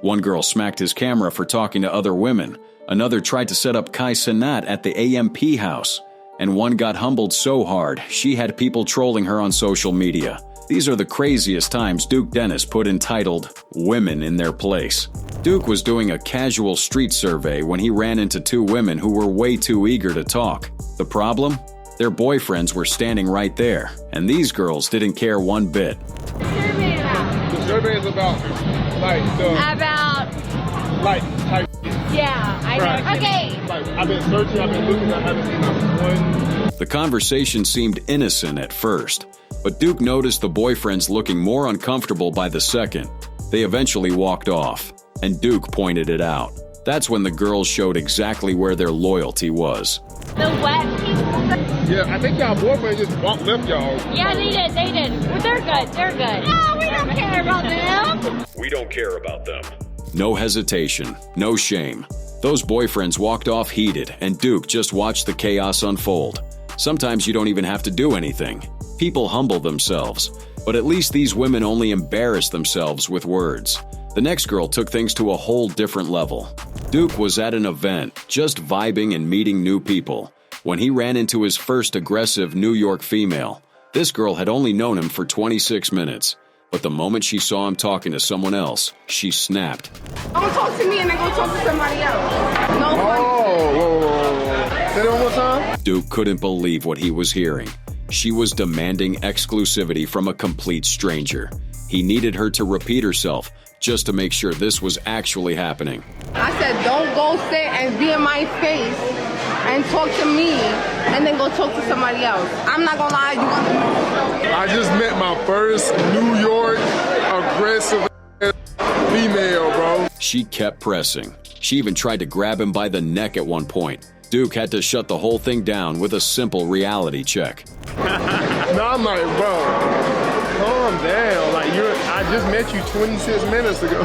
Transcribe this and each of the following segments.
One girl smacked his camera for talking to other women. Another tried to set up Kai Cenat at the AMP house. And one got humbled so hard, she had people trolling her on social media. These are the craziest times Duke Dennis put entitled Women in Their Place. Duke was doing a casual street survey when he ran into two women who were way too eager to talk. The problem? Their boyfriends were standing right there, and these girls didn't care one bit. The survey is about, type. Yeah, I know. Right. Okay. I've been searching, I've been looking, I haven't seen one. The conversation seemed innocent at first, but Duke noticed the boyfriends looking more uncomfortable by the second. They eventually walked off, and Duke pointed it out. That's when the girls showed exactly where their loyalty was. The wet people? Yeah, I think y'all boyfriend just left y'all. Yeah, they did. Well, they're good. No, we don't care about them. We don't care about them. No hesitation, no shame. Those boyfriends walked off heated, and Duke just watched the chaos unfold. Sometimes you don't even have to do anything. People humble themselves, but at least these women only embarrass themselves with words. The next girl took things to a whole different level. Duke was at an event, just vibing and meeting new people, when he ran into his first aggressive New York female. This girl had only known him for 26 minutes. But the moment she saw him talking to someone else, she snapped. Don't talk to me and then go talk to somebody else. No fun. Whoa. Say that one more time? Duke couldn't believe what he was hearing. She was demanding exclusivity from a complete stranger. He needed her to repeat herself just to make sure this was actually happening. I said, don't go sit and be in my face and talk to me and then go talk to somebody else. I'm not gonna lie, you gonna know. I just met my first New York aggressive female, bro. She kept pressing. She even tried to grab him by the neck at one point. Duke had to shut the whole thing down with a simple reality check. No, I'm like, bro, calm down. I just met you 26 minutes ago.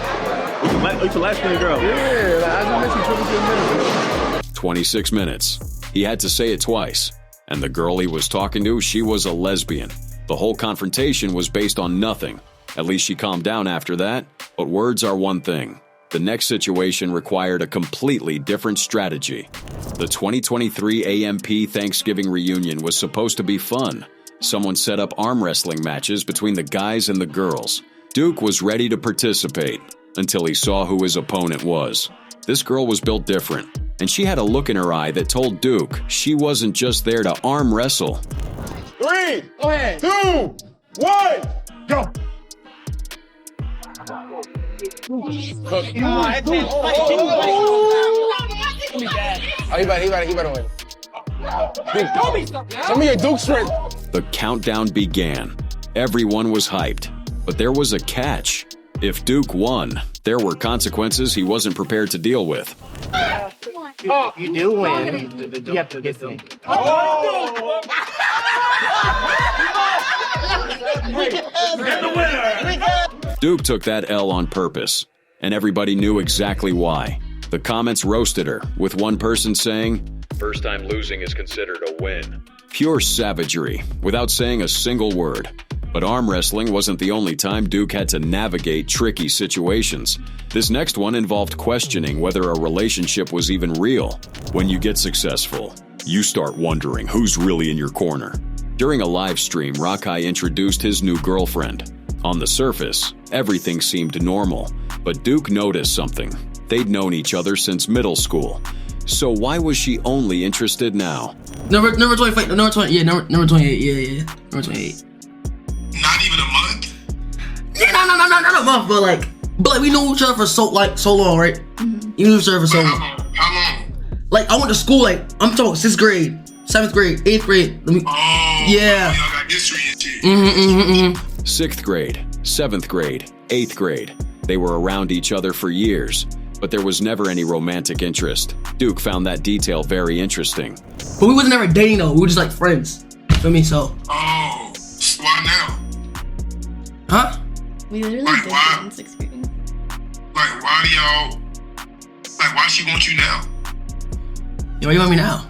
It's the last name, girl. Yeah, I just met you 26 minutes ago. 26 minutes. He had to say it twice. And the girl he was talking to, she was a lesbian. The whole confrontation was based on nothing. At least she calmed down after that. But words are one thing. The next situation required a completely different strategy. The 2023 AMP Thanksgiving reunion was supposed to be fun. Someone set up arm wrestling matches between the guys and the girls. Duke was ready to participate until he saw who his opponent was. This girl was built different, and she had a look in her eye that told Duke she wasn't just there to arm wrestle. 3, 2, 1, go! He better win. Show me your Duke strength. The countdown began. Everyone was hyped, but there was a catch. If Duke won, there were consequences he wasn't prepared to deal with. You do win. You have to get them. Duke took that L on purpose, and everybody knew exactly why. The comments roasted her, with one person saying, "First time losing is considered a win." Pure savagery, without saying a single word. But arm wrestling wasn't the only time Duke had to navigate tricky situations. This next one involved questioning whether a relationship was even real. When you get successful, you start wondering who's really in your corner. During a live stream, Rakai introduced his new girlfriend. On the surface, everything seemed normal, but Duke noticed something. They'd known each other since middle school. So why was she only interested now? Number 25, number 20, yeah, number 28, number 28. Not even a month? Yeah, not a month, but like we know each other for so long, right? Mm-hmm. You knew each other for so long. How long? Like I went to school, I'm talking 6th grade, 7th grade, 8th grade. Yeah. Y'all got history and shit. 6th grade, 7th grade, 8th grade. They were around each other for years, but there was never any romantic interest. Duke found that detail very interesting. But we wasn't ever dating though, we were just like friends. For me, so. Oh, so why now? Huh? We literally Like, did why? it in 6th grade. Like, why do y'all... Like, why she want you now? Yo, why you want me now?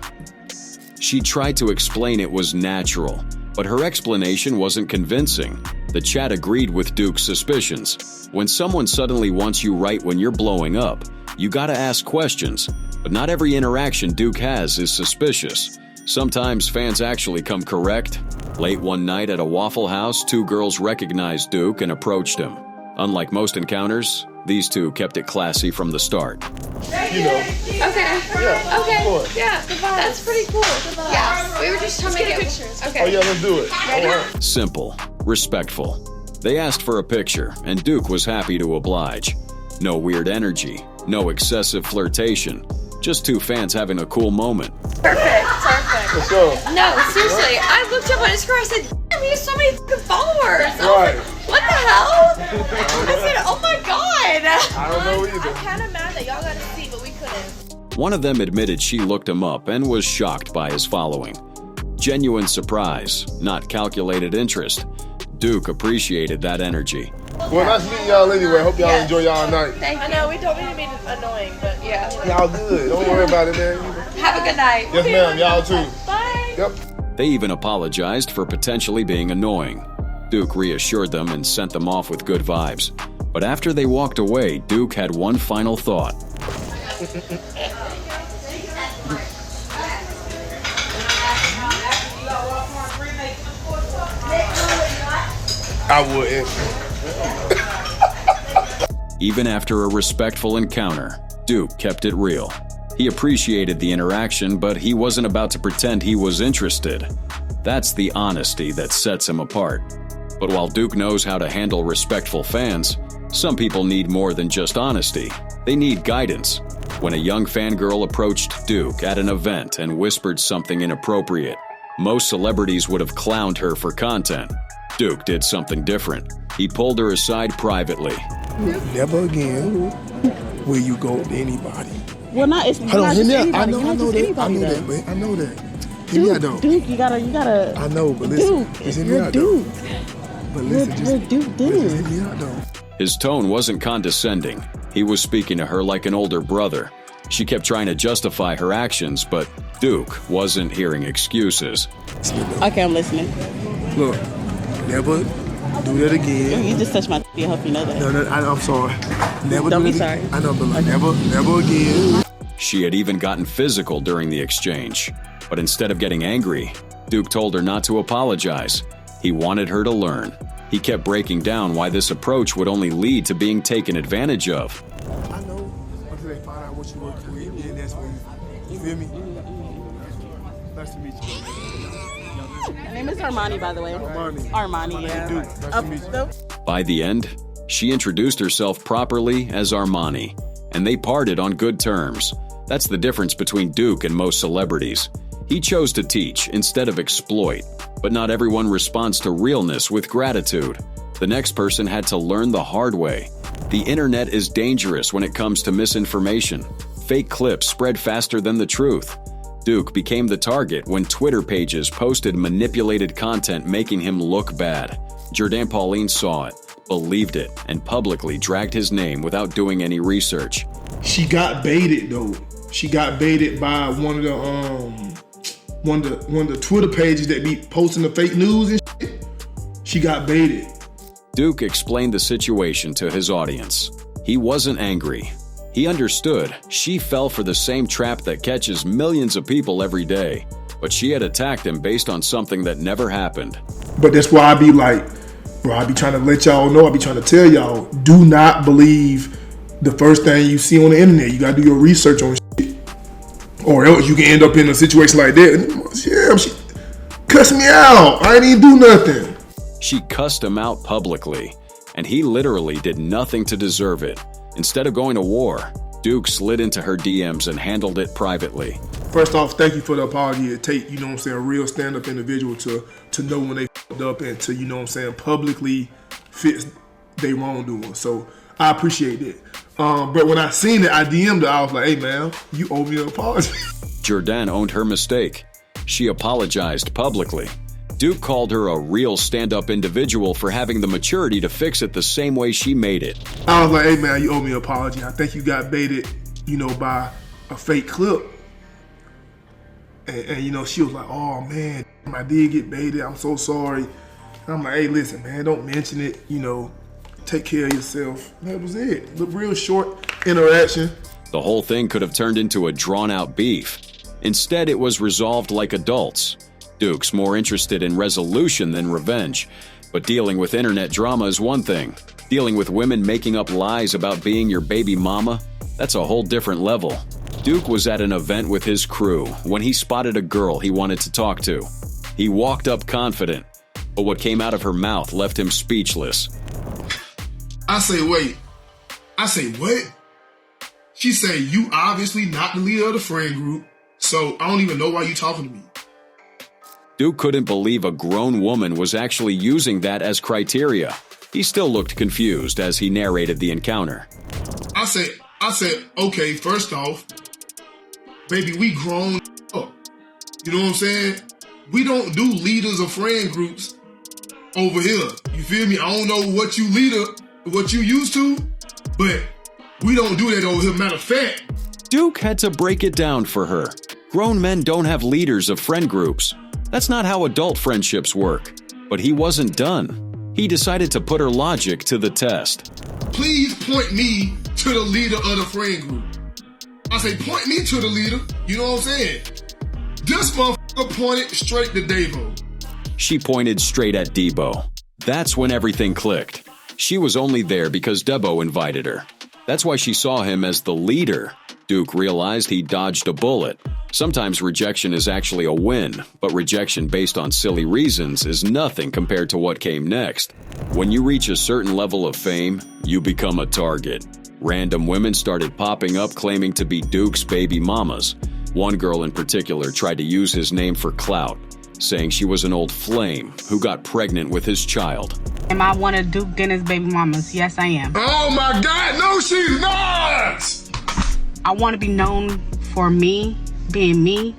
She tried to explain it was natural, but her explanation wasn't convincing. The chat agreed with Duke's suspicions. When someone suddenly wants you right when you're blowing up, you gotta ask questions. But not every interaction Duke has is suspicious. Sometimes fans actually come correct. Late one night at a Waffle House, 2 girls recognized Duke and approached him. Unlike most encounters, these 2 kept it classy from the start. You know. Okay. Yeah. Okay. Yeah. That's pretty cool. Yeah. We were just trying to get pictures. Okay. Oh yeah, let's do it. Ready? All right. Simple, respectful. They asked for a picture, and Duke was happy to oblige. No weird energy, no excessive flirtation, just 2 fans having a cool moment. Perfect. Let's go. No, seriously. I looked up on Instagram. I said, damn, he has so many fucking followers. I was Right. like, what the hell? I said, oh my god. I don't know either. I'm kind of mad that y'all got to see, but we couldn't. One of them admitted she looked him up and was shocked by his following. Genuine surprise, not calculated interest. Duke appreciated that energy. Well, nice meeting y'all anyway. Hope y'all enjoy y'all night. Thank you. I know, we don't mean to be annoying, but yeah. Y'all good. Don't worry about it, man. Have a good night. Yes, ma'am. Y'all too. Bye. Yep. They even apologized for potentially being annoying. Duke reassured them and sent them off with good vibes. But after they walked away, Duke had one final thought. I wouldn't. Even after a respectful encounter, Duke kept it real. He appreciated the interaction, but he wasn't about to pretend he was interested. That's the honesty that sets him apart. But while Duke knows how to handle respectful fans, some people need more than just honesty. They need guidance. When a young fangirl approached Duke at an event and whispered something inappropriate, most celebrities would have clowned her for content. Duke did something different. He pulled her aside privately. Never again will you go to anybody. Well, not it's Hold on, not hear just me out. anybody. I know Not just that. I anybody, know though. that, man. I know that. Hear me out, though. Duke, you gotta. I know, but listen. Duke, Just hear me you're out, though. Duke. But listen, You're Duke, dude. Just hear me out, though. His tone wasn't condescending. He was speaking to her like an older brother. She kept trying to justify her actions, but Duke wasn't hearing excuses. Okay, I'm listening. Look, never do that again. You just touched my I hope you know that. No, I'm sorry. Never Don't do be that sorry. I know, but like, never again. She had even gotten physical during the exchange. But instead of getting angry, Duke told her not to apologize. He wanted her to learn. He kept breaking down why this approach would only lead to being taken advantage of. I know until they find out what you work with, and that's when you feel me. Nice to meet you. My name is Armani, by the way. Armani, yeah. Dude, nice to meet you. By the end, she introduced herself properly as Armani, and they parted on good terms. That's the difference between Duke and most celebrities. He chose to teach instead of exploit, but not everyone responds to realness with gratitude. The next person had to learn the hard way. The internet is dangerous when it comes to misinformation. Fake clips spread faster than the truth. Duke became the target when Twitter pages posted manipulated content making him look bad. Jordan Pauline saw it, believed it, and publicly dragged his name without doing any research. She got baited though. She got baited by one of the Twitter pages that be posting the fake news and shit. She got baited. Duke explained the situation to his audience. He wasn't angry. He understood she fell for the same trap that catches millions of people every day, but she had attacked him based on something that never happened. But that's why I be like, bro, I be trying to let y'all know, I be trying to tell y'all, do not believe the first thing you see on the internet. You gotta do your research on shit. Or else you can end up in a situation like that. Yeah, she cussed me out. I ain't even do nothing. She cussed him out publicly, and he literally did nothing to deserve it. Instead of going to war, Duke slid into her DMs and handled it privately. First off, thank you for the apology. It take, you know what I'm saying, a real stand-up individual to know when they f***ed up and to, you know what I'm saying, publicly fix their wrongdoing. So I appreciate it. But when I seen it, I DM'd her. I was like, hey, man, you owe me an apology. Jordan owned her mistake. She apologized publicly. Duke called her a real stand-up individual for having the maturity to fix it the same way she made it. I was like, hey, man, you owe me an apology. I think you got baited, you know, by a fake clip. And you know, she was like, oh, man, I did get baited. I'm so sorry. I'm like, hey, listen, man, don't mention it. You know, take care of yourself. That was it. The real short interaction. The whole thing could have turned into a drawn-out beef. Instead, it was resolved like adults. Duke's more interested in resolution than revenge. But dealing with internet drama is one thing. Dealing with women making up lies about being your baby mama, that's a whole different level. Duke was at an event with his crew when he spotted a girl he wanted to talk to. He walked up confident, but what came out of her mouth left him speechless. I say, wait. I say, what? She say, you obviously not the leader of the friend group, so I don't even know why you talking to me. Duke couldn't believe a grown woman was actually using that as criteria. He still looked confused as he narrated the encounter. I said, okay, first off, baby, we grown up. You know what I'm saying? We don't do leaders of friend groups over here. You feel me? I don't know what you used to, but we don't do that over here. Matter of fact, Duke had to break it down for her. Grown men don't have leaders of friend groups. That's not how adult friendships work. But he wasn't done. He decided to put her logic to the test. Please point me to the leader of the friend group. I say, point me to the leader. You know what I'm saying? This motherfucker pointed straight to Davo. She pointed straight at Debo. That's when everything clicked. She was only there because Debo invited her. That's why she saw him as the leader. Duke realized he dodged a bullet. Sometimes rejection is actually a win, but rejection based on silly reasons is nothing compared to what came next. When you reach a certain level of fame, you become a target. Random women started popping up claiming to be Duke's baby mamas. One girl in particular tried to use his name for clout, saying she was an old flame who got pregnant with his child. Am I one of Duke Dennis' baby mamas? Yes, I am. Oh my God, no, she's not! I want to be known for me, being me,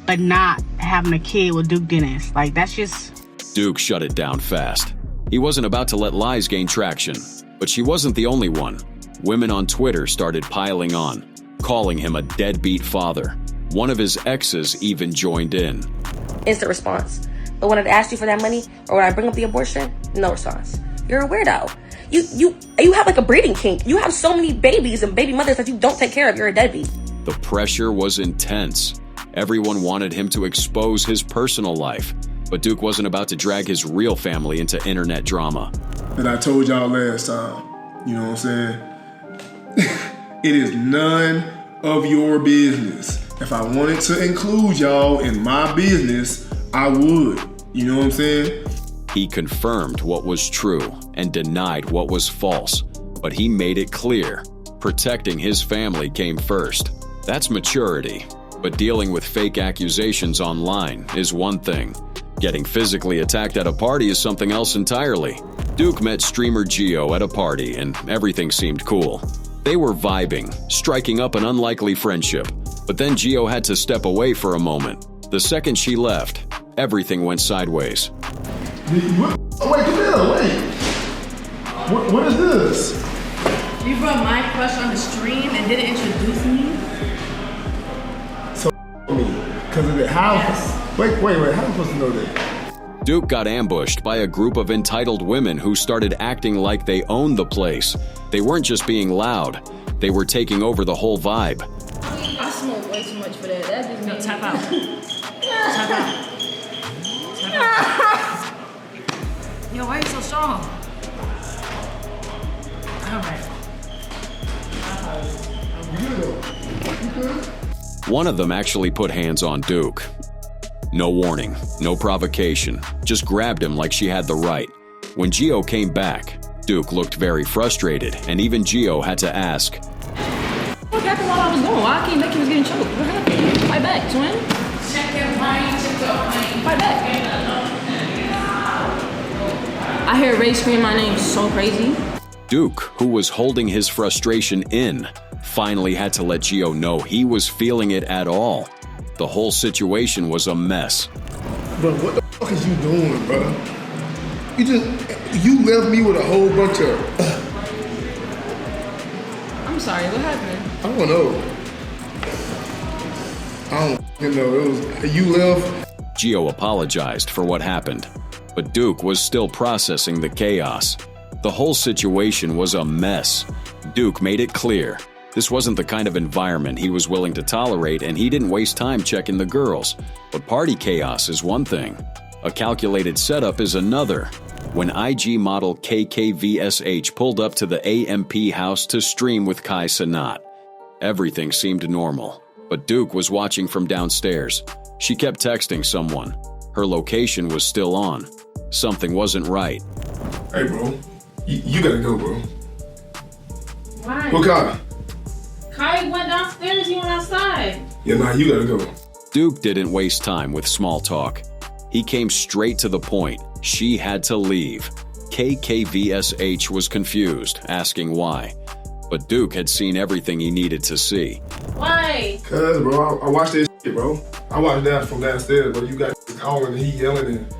but not having a kid with Duke Dennis. Like, that's just... Duke shut it down fast. He wasn't about to let lies gain traction, but she wasn't the only one. Women on Twitter started piling on, calling him a deadbeat father. One of his exes even joined in. Instant response. But when I ask you for that money, or when I bring up the abortion, no response. You're a weirdo. You have like a breeding kink. You have so many babies and baby mothers that you don't take care of. You're a deadbeat. The pressure was intense. Everyone wanted him to expose his personal life, but Duke wasn't about to drag his real family into internet drama. And I told y'all last time, you know what I'm saying? It is none of your business. If I wanted to include y'all in my business, I would. You know what I'm saying? He confirmed what was true and denied what was false, but he made it clear. Protecting his family came first. That's maturity. But dealing with fake accusations online is one thing. Getting physically attacked at a party is something else entirely. Duke met streamer Gio at a party and everything seemed cool. They were vibing, striking up an unlikely friendship. But then Gio had to step away for a moment. The second she left, everything went sideways. What? Oh, wait, come here, wait. What is this? You brought my crush on the stream and didn't introduce me? So me, because of the house. Yes. Wait, how am I supposed to know that? Duke got ambushed by a group of entitled women who started acting like they owned the place. They weren't just being loud, they were taking over the whole vibe. I smoke way too much for that. That just makes tap out. Tap out. Yo, why are you so strong? Alright. One of them actually put hands on Duke. No warning, no provocation, just grabbed him like she had the right. When Gio came back, Duke looked very frustrated, and even Gio had to ask, What happened while I was gone? Why I keep making you was getting choked? What happened? Fight back, twin. Check your brain. Fight back. I hear Ray scream my name so crazy. Duke, who was holding his frustration in, finally had to let Gio know he was feeling it at all. The whole situation was a mess. Bro, what the fuck is you doing, bro? You left me with a whole bunch of... I'm sorry, what happened? I don't know. I don't know. It was... You left... Gio apologized for what happened. But Duke was still processing the chaos. The whole situation was a mess. Duke made it clear this wasn't the kind of environment he was willing to tolerate, and he didn't waste time checking the girls. But party chaos is one thing. A calculated setup is another. When IG model KKVSH pulled up to the AMP house to stream with Kai Cenat, everything seemed normal. But Duke was watching from downstairs. She kept texting someone. Her location was still on. Something wasn't right. Hey, bro. You gotta go, bro. Why? What Kai? Kai went downstairs, he went outside. Yeah, nah, you gotta go. Duke didn't waste time with small talk. He came straight to the point. She had to leave. KKVSH was confused, asking why. But Duke had seen everything he needed to see. Why? Cause, bro, I watched that shit, bro. I watched that from downstairs, bro. You got calling and he yelling and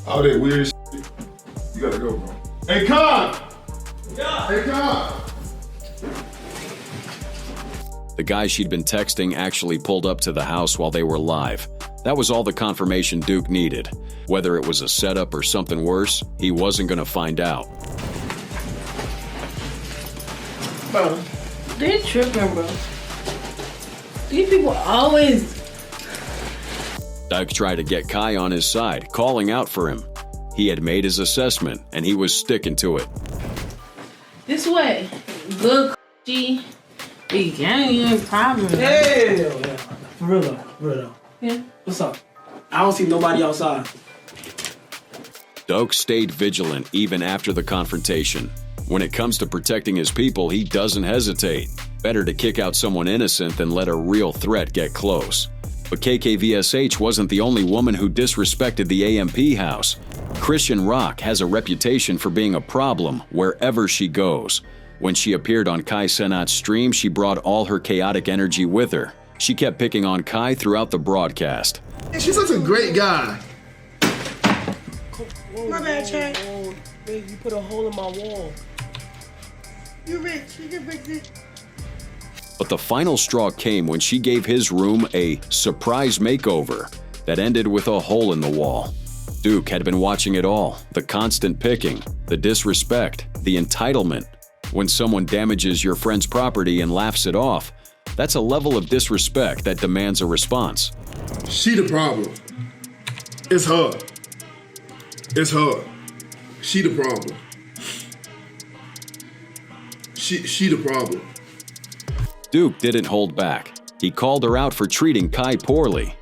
all that weird shit. You gotta go, bro. Hey, Kai! Yeah. Hey, Kai! The guy she'd been texting actually pulled up to the house while they were live. That was all the confirmation Duke needed. Whether it was a setup or something worse, he wasn't gonna find out. Bro, they tripping, bro. These people always... Duke tried to get Kai on his side, calling out for him. He had made his assessment, and he was sticking to it. This way. Good G. Big gang problem. Hell yeah. For real though. Yeah. What's up? I don't see nobody outside. Duke stayed vigilant even after the confrontation. When it comes to protecting his people, he doesn't hesitate. Better to kick out someone innocent than let a real threat get close. But KKVSH wasn't the only woman who disrespected the AMP house. Christian Rock has a reputation for being a problem wherever she goes. When she appeared on Kai Cenat's stream, she brought all her chaotic energy with her. She kept picking on Kai throughout the broadcast. She's such a great guy. My bad, Chad. You put a hole in my wall. You're rich. You can fix it. But the final straw came when she gave his room a surprise makeover that ended with a hole in the wall. Duke had been watching it all. The constant picking, the disrespect, the entitlement. When someone damages your friend's property and laughs it off, that's a level of disrespect that demands a response. She the problem. It's her. It's her. She the problem. She the problem. Duke didn't hold back. He called her out for treating Kai poorly.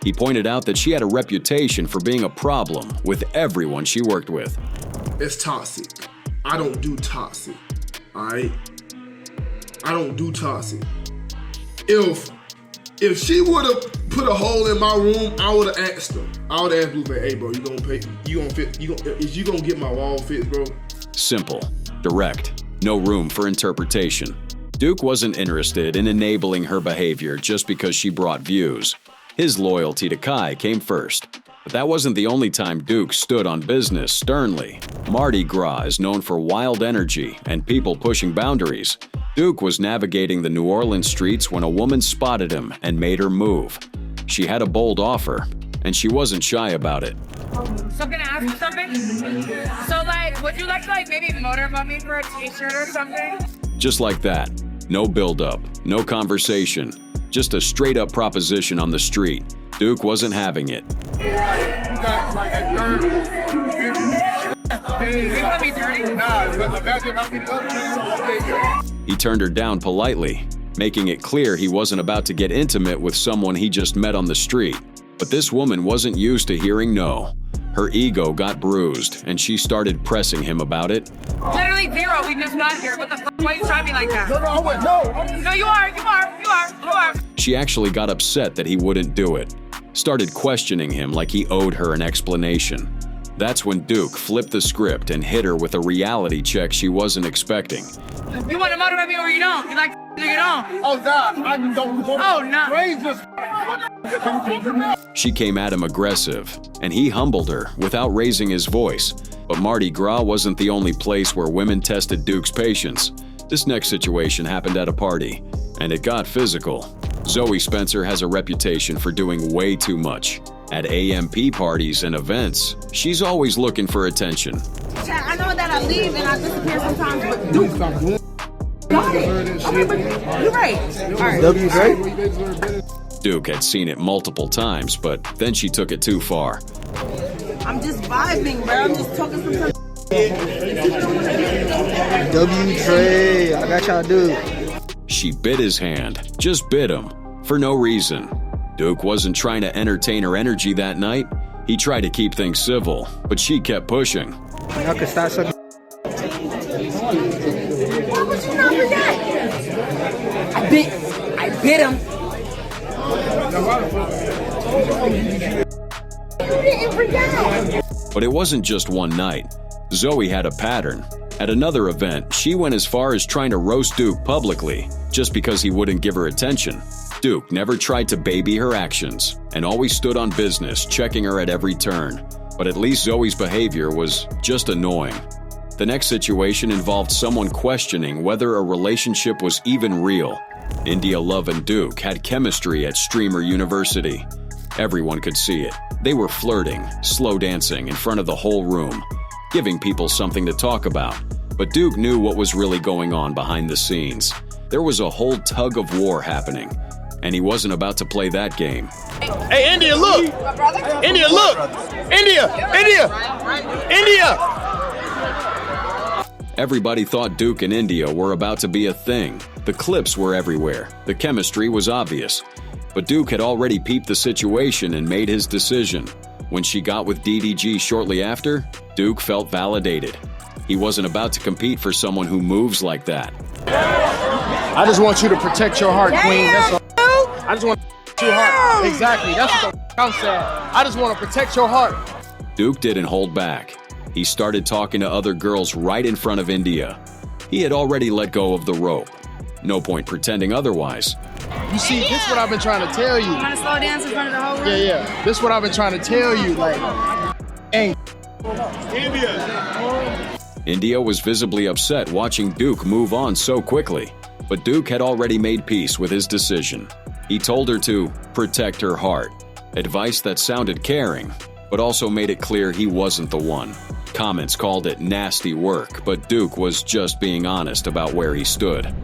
He pointed out that she had a reputation for being a problem with everyone she worked with. It's toxic. I don't do toxic. Alright? I don't do toxic. If she would have put a hole in my room, I would have asked her. I would have asked Blueface, hey bro, is you gonna get my wall fixed, bro? Simple, direct, no room for interpretation. Duke wasn't interested in enabling her behavior just because she brought views. His loyalty to Kai came first. But that wasn't the only time Duke stood on business sternly. Mardi Gras is known for wild energy and people pushing boundaries. Duke was navigating the New Orleans streets when a woman spotted him and made her move. She had a bold offer, and she wasn't shy about it. So can I ask you something? So like, would you like maybe motorboat me for a t-shirt or something? Just like that. No build-up, no conversation. Just a straight-up proposition on the street. Duke wasn't having it. He turned her down politely, making it clear he wasn't about to get intimate with someone he just met on the street. But this woman wasn't used to hearing no. Her ego got bruised, and she started pressing him about it. Literally zero. We just got here. What the fuck? Why are you trying me like that? No, you are. She actually got upset that he wouldn't do it. Started questioning him like he owed her an explanation. That's when Duke flipped the script and hit her with a reality check she wasn't expecting. You want to motivate me or you don't? You like or you don't? Oh, God. I don't want no. She came at him aggressive, and he humbled her without raising his voice. But Mardi Gras wasn't the only place where women tested Duke's patience. This next situation happened at a party, and it got physical. Zoe Spencer has a reputation for doing way too much. At AMP parties and events, she's always looking for attention. I know that I leave and I disappear sometimes, but Duke, got it. Okay, but you're right. All right. W's right? Duke had seen it multiple times, but then she took it too far. I'm just vibing, bro. I'm just talking some. W Trey, I got y'all, dude. She bit his hand, just bit him, for no reason. Duke wasn't trying to entertain her energy that night. He tried to keep things civil, but she kept pushing. Y'all can start sucking. Why would you not forget? I bit him. You didn't forget. But it wasn't just one night. Zoe had a pattern. At another event, she went as far as trying to roast Duke publicly, just because he wouldn't give her attention. Duke never tried to baby her actions, and always stood on business, checking her at every turn. But at least Zoe's behavior was just annoying. The next situation involved someone questioning whether a relationship was even real. India Love and Duke had chemistry at Streamer University. Everyone could see it. They were flirting, slow dancing in front of the whole room, giving people something to talk about. But Duke knew what was really going on behind the scenes. There was a whole tug of war happening, and he wasn't about to play that game. Hey, India, look! India, look! India! Everybody thought Duke and India were about to be a thing. The clips were everywhere. The chemistry was obvious. But Duke had already peeped the situation and made his decision. When she got with DDG shortly after, Duke felt validated. He wasn't about to compete for someone who moves like that. I just want you to protect your heart, Queen. That's all. I just want to protect your heart. Exactly. That's what I'm saying. I just want to protect your heart. Duke didn't hold back. He started talking to other girls right in front of India. He had already let go of the rope. No point pretending otherwise. You see, this is what I've been trying to tell you. You want to slow dance in front of the whole room? Yeah. This is what I've been trying to tell you. Like, ain't India was visibly upset watching Duke move on so quickly. But Duke had already made peace with his decision. He told her to protect her heart. Advice that sounded caring, but also made it clear he wasn't the one. Comments called it nasty work, but Duke was just being honest about where he stood.